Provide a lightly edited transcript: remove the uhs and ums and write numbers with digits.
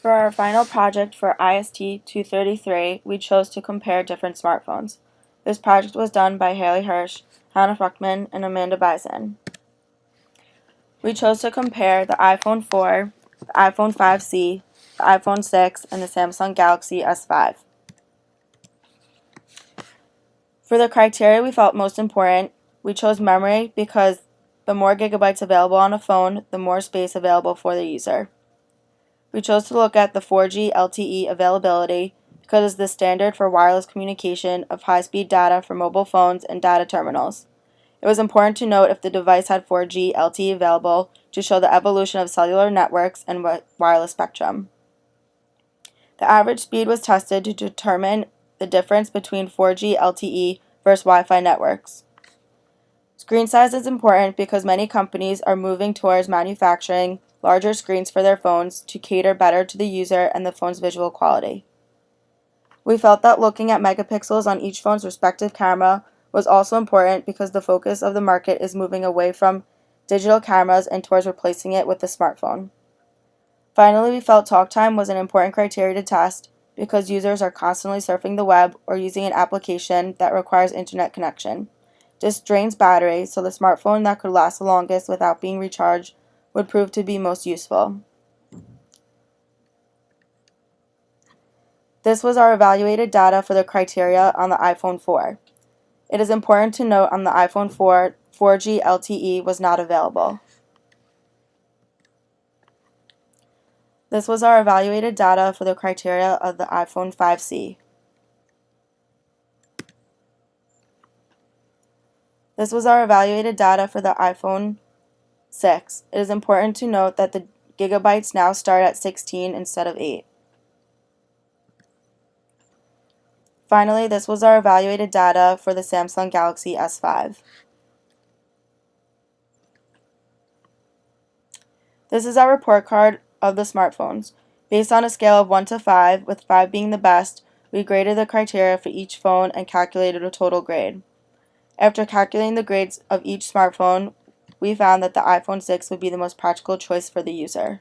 For our final project for IST 233, we chose to compare different smartphones. This project was done by Haley Hirsch, Hannah Fruchtman, and Amanda Bison. We chose to compare the iPhone 4, the iPhone 5C, the iPhone 6, and the Samsung Galaxy S5. For the criteria we felt most important, we chose memory because the more gigabytes available on a phone, the more space available for the user. We chose to look at the 4G LTE availability because it is the standard for wireless communication of high-speed data for mobile phones and data terminals. It was important to note if the device had 4G LTE available to show the evolution of cellular networks and wireless spectrum. The average speed was tested to determine the difference between 4G LTE versus Wi-Fi networks. Screen size is important because many companies are moving towards manufacturing larger screens for their phones to cater better to the user and the phone's visual quality. We felt that looking at megapixels on each phone's respective camera was also important because the focus of the market is moving away from digital cameras and towards replacing it with the smartphone. Finally, we felt talk time was an important criteria to test because users are constantly surfing the web or using an application that requires internet connection. This drains battery, so the smartphone that could last the longest without being recharged would prove to be most useful. This was our evaluated data for the criteria on the iPhone 4. It is important to note on the iPhone 4, 4G LTE was not available. This was our evaluated data for the criteria of the iPhone 5C. This was our evaluated data for the iPhone 6. It is important to note that the gigabytes now start at 16 instead of 8. Finally, this was our evaluated data for the Samsung Galaxy S5. This is our report card of the smartphones. Based on a scale of 1 to 5, with 5 being the best, we graded the criteria for each phone and calculated a total grade. After calculating the grades of each smartphone, we found that the iPhone 6 would be the most practical choice for the user.